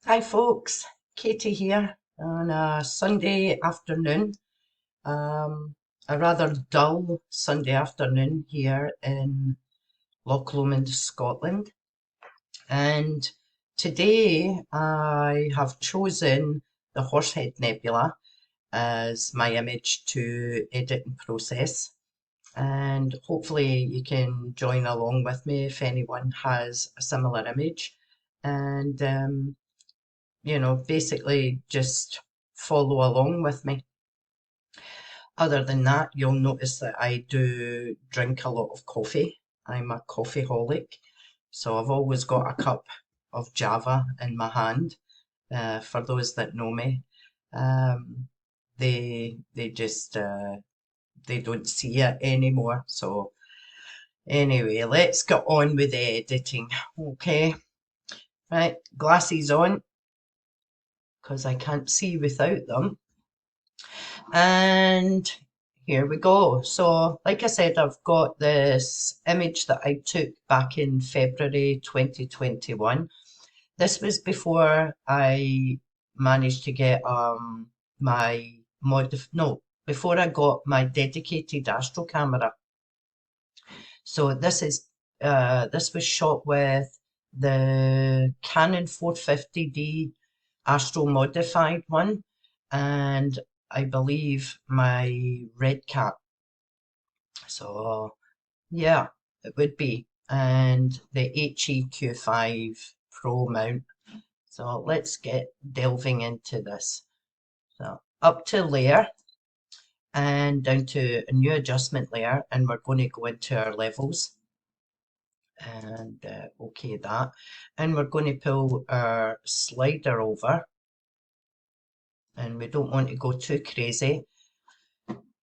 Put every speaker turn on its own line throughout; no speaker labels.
Hi folks, Katie here on a Sunday afternoon, um, a rather dull Sunday afternoon here in Loch Lomond, Scotland. And today I have chosen the Horsehead Nebula as my image to edit and process. And hopefully you can join along with me if anyone has a similar image. And basically just follow along with me. Other than that, you'll notice that I do drink a lot of coffee. I'm a coffeeholic, so I've always got a cup of Java in my hand. For those that know me, um, they just they don't see it anymore. So anyway, let's get on with the editing. Okay, right, glasses on because I can't see without them. And here we go. So, like I said, I've got this image that I took back in February 2021. This was before I managed to get my before I got my dedicated astro camera. So this was shot with the Canon 450D Astro modified one, and I believe my red cap. So yeah, it would be. And the HEQ5 Pro mount. So let's get delving into this. So up to layer and down to a new adjustment layer, and we're going to go into our levels and okay that. And we're going to pull our slider over, and we don't want to go too crazy.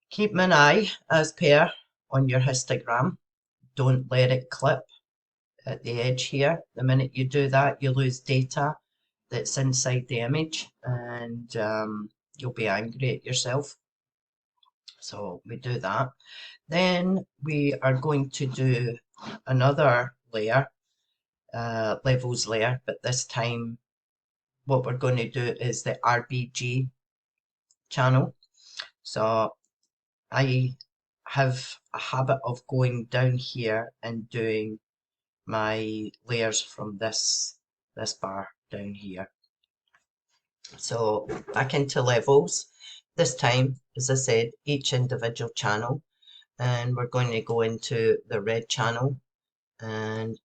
Keep an eye, as per, on your histogram. Don't let it clip at the edge here. The minute you do that, you lose data that's inside the image, and you'll be angry at yourself. So we do that. Then we are going to do another layer, levels layer, but this time what we're going to do is the RBG channel. So I have a habit of going down here and doing my layers from this bar down here. So back into levels. This time, as I said, each individual channel, and we're going to go into the red channel, and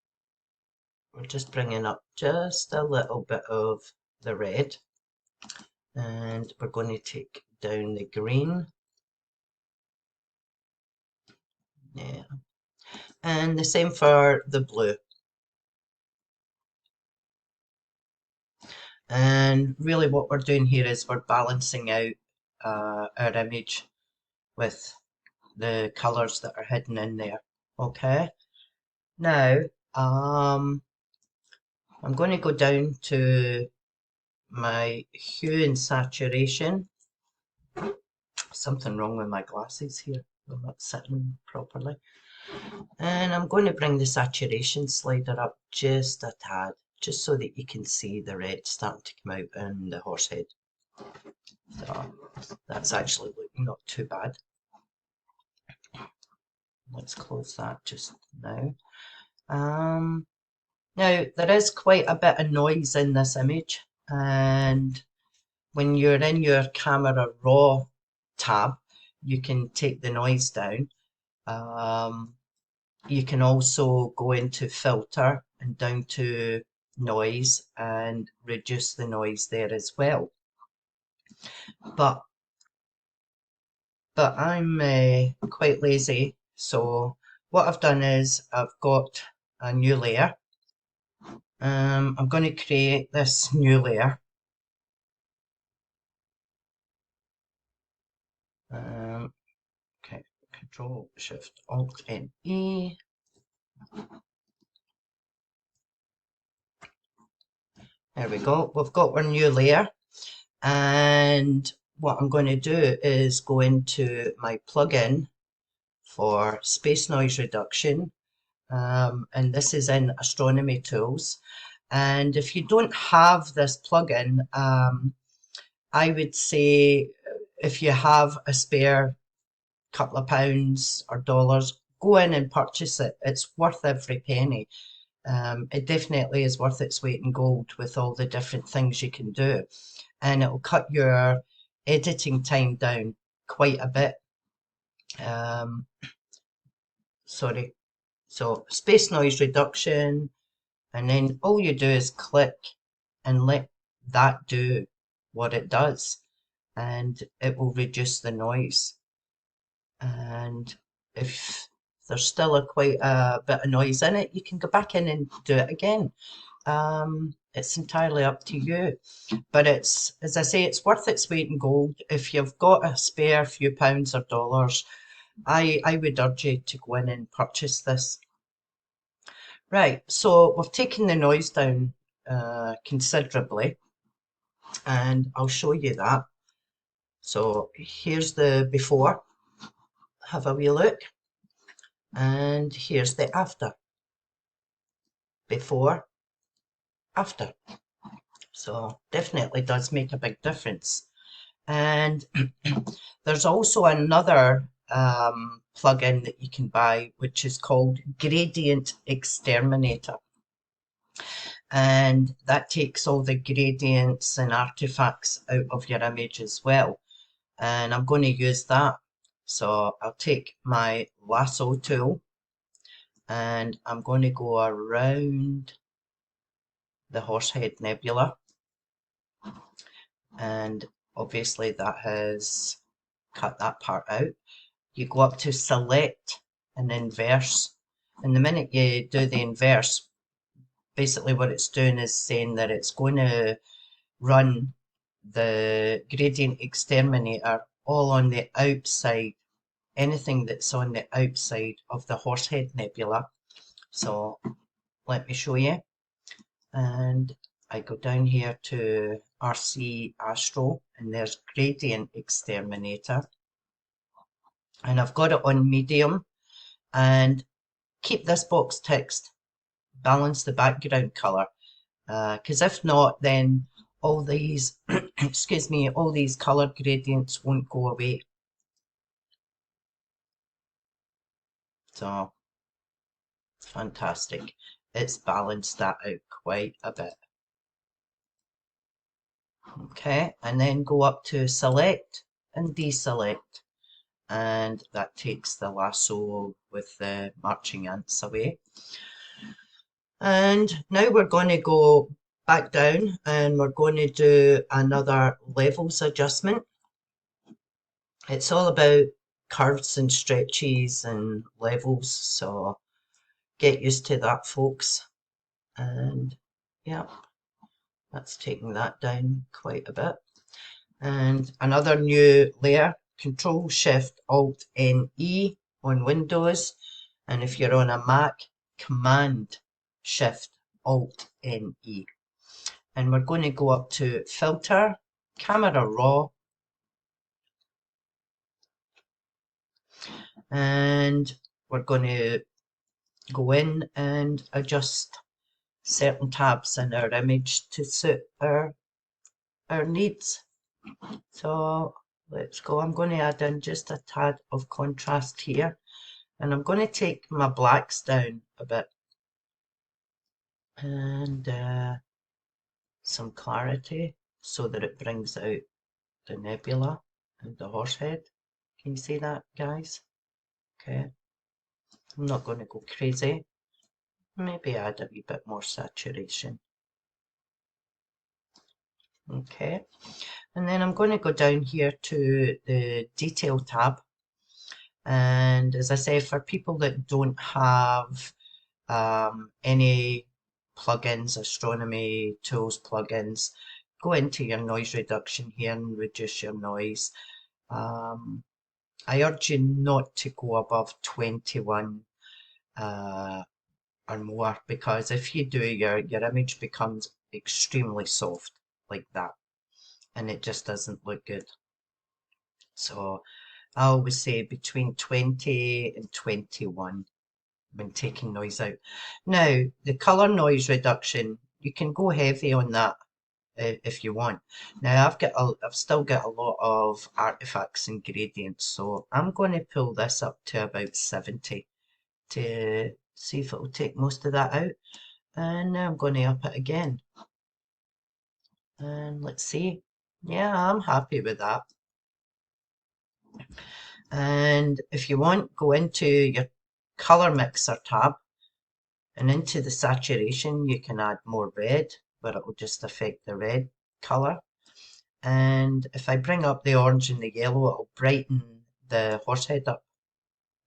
we're just bringing up just a little bit of the red, and we're going to take down the green. Yeah, and the same for the blue. And really what we're doing here is we're balancing out our image with the colours that are hidden in there. Okay, now um, I'm going to go down to my hue and saturation. Something wrong with my glasses here. They're not sitting properly. And I'm going to bring the saturation slider up just a tad, just so that you can see the red starting to come out in the horse head. So that's actually looking not too bad. Let's close that just now. Now there is quite a bit of noise in this image, and when you're in your camera raw tab, you can take the noise down. You can also go into filter and down to noise and reduce the noise there as well. But I'm quite lazy, so what I've done is I've got a new layer. I'm going to create this new layer. Okay, Control Shift Alt N E. There we go. We've got our new layer, and what I'm going to do is go into my plugin for space noise reduction, and this is in astronomy tools, And if you don't have this plugin, I would say if you have a spare couple of pounds or dollars, go in and purchase it. It's worth every penny. It definitely is worth its weight in gold with all the different things you can do. And it'll cut your editing time down quite a bit. Sorry. So space noise reduction, and then all you do is click and let that do what it does, and it will reduce the noise. And if there's still quite a bit of noise in it, you can go back in and do it again. It's entirely up to you, but it's, as I say, it's worth its weight in gold. If you've got a spare few pounds or dollars, I would urge you to go in and purchase this. Right, so we've taken the noise down considerably, and I'll show you that. So here's the before, have a wee look, and here's the after. Before, after. So definitely does make a big difference. And there's also another plugin that you can buy, which is called Gradient Exterminator. And that takes all the gradients and artifacts out of your image as well. And I'm going to use that. So I'll take my lasso tool and I'm going to go around the Horsehead Nebula. And obviously that has cut that part out. You go up to select and inverse. And the minute you do the inverse, basically what it's doing is saying that it's going to run the gradient exterminator all on the outside, anything that's on the outside of the Horsehead Nebula. So let me show you. And I go down here to RC Astro, and there's Gradient Exterminator. And I've got it on medium, and keep this box ticked, balance the background color, because if not, then all these, excuse me, all these color gradients won't go away. So it's fantastic. It's balanced that out quite a bit. Okay, and then go up to select and deselect, and that takes the lasso with the marching ants away. And now we're going to go back down and we're going to do another levels adjustment. It's all about curves and stretches and levels, so get used to that, folks. And yeah, that's taking that down quite a bit. And another new layer, Control Shift Alt NE on Windows, and if you're on a Mac, Command Shift Alt NE. And we're going to go up to Filter, Camera Raw, and we're going to go in and adjust certain tabs in our image to suit our needs. So let's go. I'm going to add in just a tad of contrast here, and I'm going to take my blacks down a bit and some clarity so that it brings out the nebula and the horsehead. Can you see that, guys? Okay. I'm not going to go crazy. Maybe add a wee bit more saturation. Okay. And then I'm going to go down here to the detail tab. And as I say, for people that don't have any plugins, astronomy tools plugins, go into your noise reduction here and reduce your noise. I urge you not to go above 21 or more, because if you do, your image becomes extremely soft like that, and it just doesn't look good. So I always say between 20 and 21 when taking noise out. Now, the color noise reduction, you can go heavy on that if you want. Now I've still got a lot of artifacts and gradients, so I'm going to pull this up to about 70 to see if it will take most of that out. And now I'm going to up it again. And let's see. Yeah, I'm happy with that. And if you want, go into your color mixer tab and into the saturation, you can add more red, but it will just affect the red color. And if I bring up the orange and the yellow, it'll brighten the horsehead up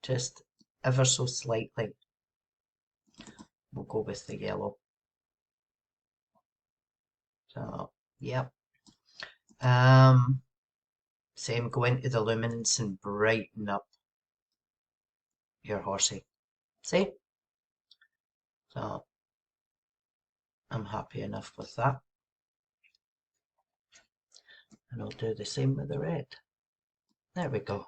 just ever so slightly. We'll go with the yellow. So, yep. Same, go into the luminance and brighten up your horsey. See? So, I'm happy enough with that. And I'll do the same with the red. There we go.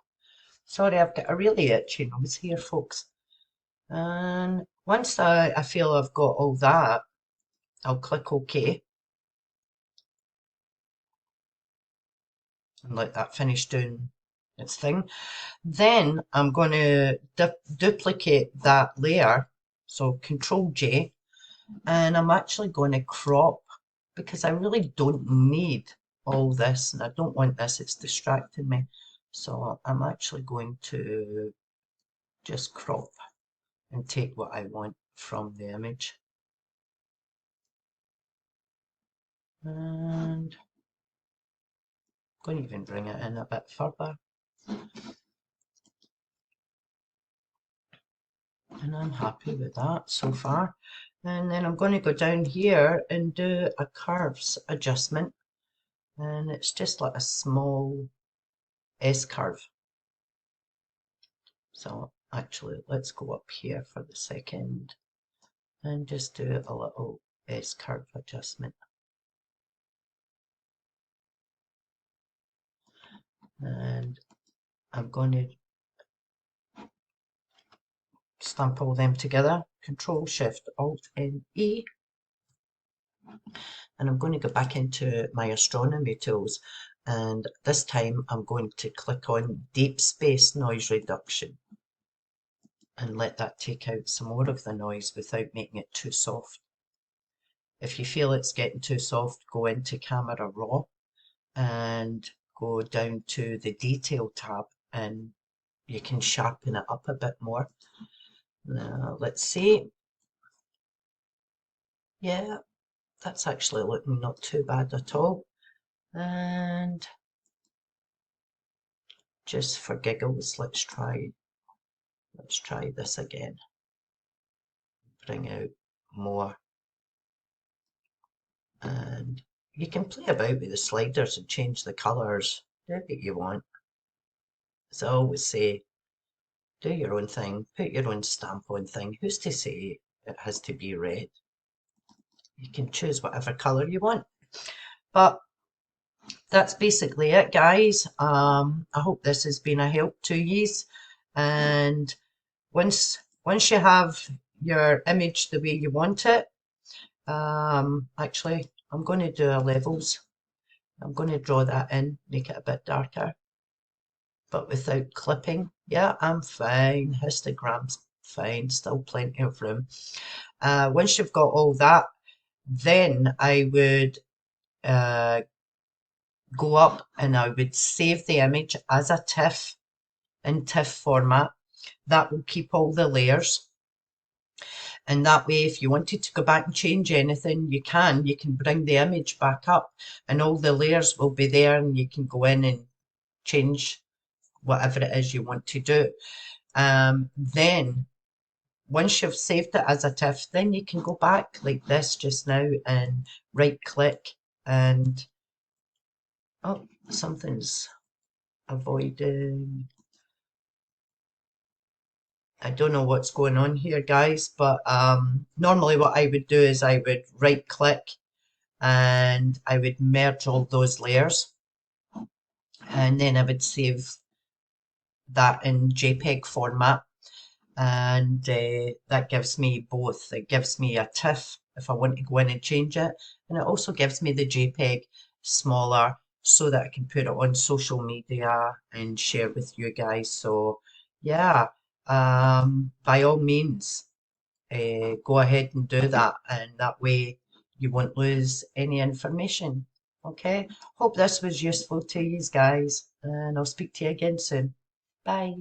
Sorry, I've got a really itchy nose here, folks. And once I feel I've got all that, I'll click OK and let that finish doing its thing. Then I'm going to duplicate that layer, so Control J, and I'm actually going to crop because I really don't need all this and I don't want this, it's distracting me. So I'm actually going to just crop and take what I want from the image. And I'm going to even bring it in a bit further. And I'm happy with that so far. And then I'm going to go down here and do a curves adjustment. And it's just like a small S curve. So actually, let's go up here for the second and just do a little S curve adjustment. And I'm going to stamp all them together. Control Shift Alt and E. And I'm going to go back into my astronomy tools. And this time I'm going to click on Deep Space Noise Reduction and let that take out some more of the noise without making it too soft. If you feel it's getting too soft, go into Camera Raw and go down to the Detail tab and you can sharpen it up a bit more. Now, let's see. Yeah, that's actually looking not too bad at all. And just for giggles, let's try this again. Bring out more. And you can play about with the sliders and change the colours that you want. As I always say, do your own thing, put your own stamp on thing. Who's to say it has to be red? You can choose whatever colour you want. But that's basically it, guys. I hope this has been a help to yous. And once you have your image the way you want it, actually, I'm going to do a levels. I'm going to draw that in, make it a bit darker, but without clipping. Yeah, I'm fine. Histogram's fine. Still plenty of room. Once you've got all that, then I would go up and I would save the image as a TIFF in TIFF format. That will keep all the layers. And that way, if you wanted to go back and change anything, you can bring the image back up and all the layers will be there and you can go in and change whatever it is you want to do. Then once you've saved it as a TIFF, then you can go back like this just now and right click and, oh, something's avoiding. I don't know what's going on here, guys, but normally what I would do is I would right click and I would merge all those layers and then I would save that in JPEG format, and that gives me both. It gives me a TIFF if I want to go in and change it. And it also gives me the JPEG smaller so that I can put it on social media and share with you guys. So yeah, by all means, go ahead and do that, and that way you won't lose any information. Okay, hope this was useful to you guys, and I'll speak to you again soon. Bye.